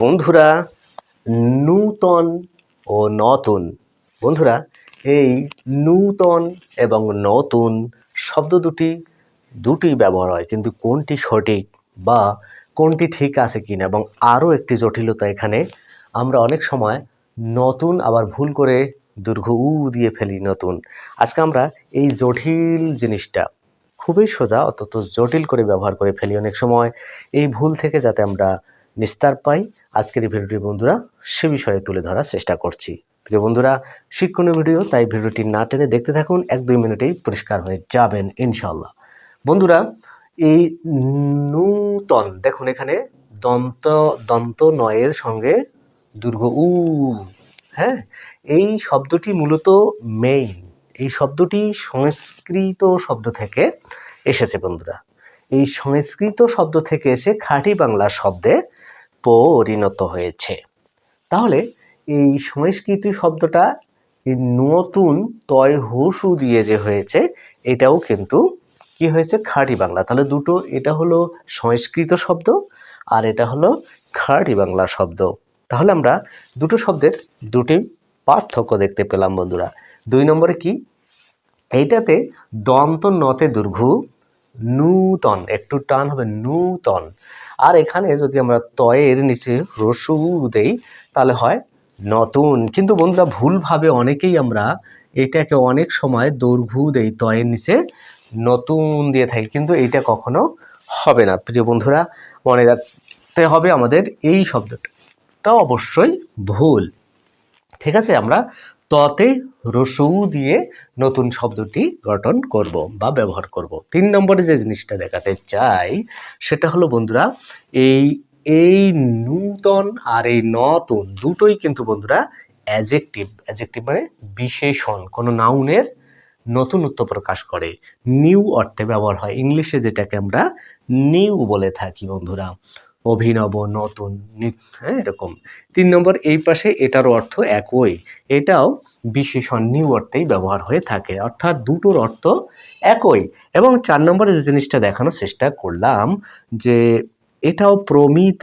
বন্ধুরা, নূতন ও নতুন। বন্ধুরা, এই নূতন এবং নতুন শব্দ দুটি ব্যবহার হয়, কিন্তু কোনটি সঠিক বা কোনটি ঠিক আছে কিনা, এবং আরও একটি জটিলতা এখানে, আমরা অনেক সময় নতুন আবার ভুল করে দীর্ঘ উ দিয়ে ফেলি নতুন। আজকে আমরা এই জটিল জিনিসটা খুবই সোজা অত্যন্ত জটিল করে ব্যবহার করে ফেলি অনেক সময়। এই ভুল থেকে যাতে আমরা নিস্তার পাই, আজকের এই ভিডিওটি বন্ধুরা সে বিষয়ে তুলে ধরার চেষ্টা করছি। প্রিয় বন্ধুরা, শিক্ষণীয় ভিডিও, তাই ভিডিওটি না টেনে দেখতে থাকুন, 1-2 মিনিটেই পরিষ্কার হয়ে যাবেন ইনশাল্লাহ। বন্ধুরা, এই নূতন, দেখুন এখানে দন্ত নয়ের সঙ্গে দীর্ঘ উ, হ্যাঁ, এই শব্দটি মূলত মেইন, এই শব্দটি সংস্কৃত শব্দ থেকে এসেছে বন্ধুরা। এই সংস্কৃত শব্দ থেকে এসে খাঁটি বাংলা শব্দে পরিণত হয়েছে। তাহলে এই সংস্কৃত শব্দটা এই নতুন তয় হুসু দিয়ে যে হয়েছে, এটাও কিন্তু কি হয়েছে, খাঁটি বাংলা। তাহলে দুটো, এটা হলো সংস্কৃত শব্দ আর এটা হলো খাঁটি বাংলা শব্দ। তাহলে আমরা দুটো শব্দের দুটি পার্থক্য দেখতে পেলাম বন্ধুরা। 2 নম্বরে কি, এইটাতে দন্ত নতে দীর্ঘ, নূতন, একটু টান হবে নূতন। আর এখানে যদি আমরা তয়ের নিচে রসু দেই তাহলে হয় নতুন। কিন্তু বন্ধুরা, ভুলভাবে অনেকেই আমরা এটাকে অনেক সময় দৈর্ঘ্য দেই, তয়ের নিচে নতুন দিয়ে থাকি, কিন্তু এইটা কখনো হবে না। প্রিয় বন্ধুরা, মনে রাখতে হবে আমাদের এই শব্দটা অবশ্যই ভুল। ঠিক আছে, আমরা ততে রসু দিয়ে নতুন শব্দটি গঠন করব বা ব্যবহার করব। 3 নম্বরে যে জিনিসটা দেখাতে চাই সেটা হলো বন্ধুরা, এই নূতন আর এই নতুন দুটোই কিন্তু বন্ধুরা অ্যাডজেক্টিভ মানে বিশেষণ, কোনো নাউনের নতুনত্ব প্রকাশ করে, নিউ অর্থে ব্যবহার হয়। ইংলিশে যেটাকে আমরা নিউ বলে থাকি বন্ধুরা, অভিনব, নতুন, হ্যাঁ, এরকম। 3 নম্বর, এই পাশে এটার অর্থ একই, এটাও বিশেষণ নিউ অর্থেই ব্যবহার হয়ে থাকে, অর্থাৎ দুটোর অর্থ একই। এবং 4 নম্বরে যে জিনিসটা দেখানোর চেষ্টা করলাম যে এটাও প্রমিত,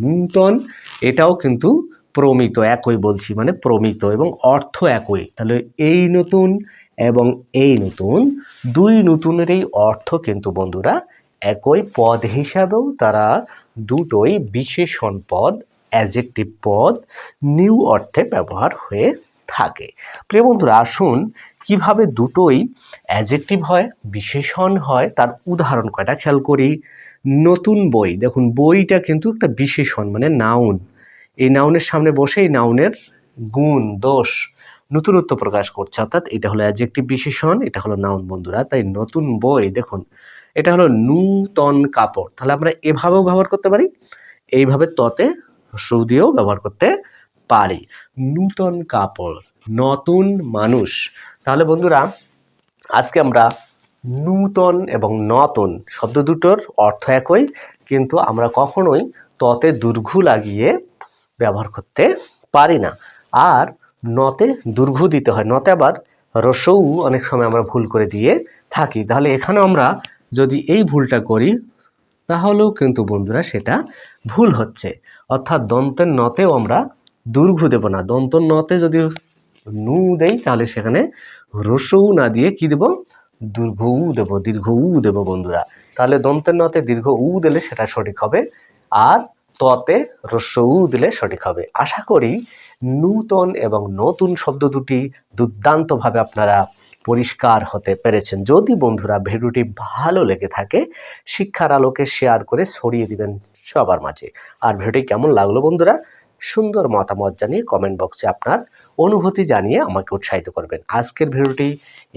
নূতন এটাও কিন্তু প্রমিত, একই বলছি, মানে প্রমিত এবং অর্থ একই। তাহলে এই নতুন এবং এই নতুন, দুই নতুনের এই অর্থ কিন্তু বন্ধুরা একই, পদ হিসাবেও তারা দুটোই বিশেষণ পদ, অ্যাডজেক্টিভ পদ, নিউ অর্থে ব্যবহার হয়ে থাকে। প্রিয় বন্ধুরা, আসুন কিভাবে দুটোই অ্যাডজেক্টিভ হয়, বিশেষণ হয়, তার উদাহরণ কয়টা খেয়াল করি। নতুন বই, দেখুন বইটা কিন্তু একটা বিশেষণ মানে নাউন, এই নাউনের সামনে বসে এই নাউনের গুণ, দোষ, নতুনত্ব প্রকাশ করছে, অর্থাৎ এটা হলো অ্যাডজেক্টিভ বিশেষণ, এটা হলো নাউন বন্ধুরা। তাই নতুন বই, দেখুন এটা হলো নূতন কাপড়, তাহলে আমরা এভাবেও ব্যবহার করতে পারি, এইভাবে ততে সু দিয়েও ব্যবহার করতে পারি। নূতন কাপড়, নতুন মানুষ। তাহলে বন্ধুরা, আজকে আমরা নূতন এবং নতুন শব্দ দুটোর অর্থ একই, কিন্তু আমরা কখনোই ততে দীর্ঘ লাগিয়ে ব্যবহার করতে পারি না। আর নতে দীর্ঘ দিতে হয়, নতে আবার রসৌ অনেক সময় আমরা ভুল করে দিয়ে থাকি। তাহলে এখানে আমরা যদি এই ভুলটা করি তাহলেও কিন্তু বন্ধুরা সেটা ভুল হচ্ছে, অর্থাৎ দন্তের নতেও আমরা দীর্ঘ দেব না। দন্ত নতে যদি নু দেই তাহলে সেখানে রসৌ না দিয়ে কি দেব, দীর্ঘ উ দেব, দীর্ঘ উ দেব বন্ধুরা। তাহলে দন্তের নতে দীর্ঘ উ দিলে সেটা সঠিক হবে, আর ততে রস্য উ দিলে সঠিক হবে। আশা করি নূতন এবং নতুন শব্দ দুটি দুর্দান্তভাবে আপনারা পরিষ্কার হতে পেরেছেন। যদি বন্ধুরা ভিডিওটি ভালো লেগে থাকে, শিক্ষার আলোকে শেয়ার করে ছড়িয়ে দিবেন সবার মাঝে। আর ভিডিওটি কেমন লাগলো বন্ধুরা, সুন্দর মতামত জানিয়ে কমেন্ট বক্সে আপনার অনুভূতি জানিয়ে আমাকে উৎসাহিত করবেন। আজকের ভিডিওটি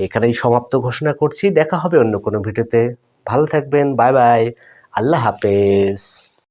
এখানেই সমাপ্ত ঘোষণা করছি, দেখা হবে অন্য কোনো ভিডিওতে। ভালো থাকবেন, বাই বাই, আল্লাহ হাফেজ।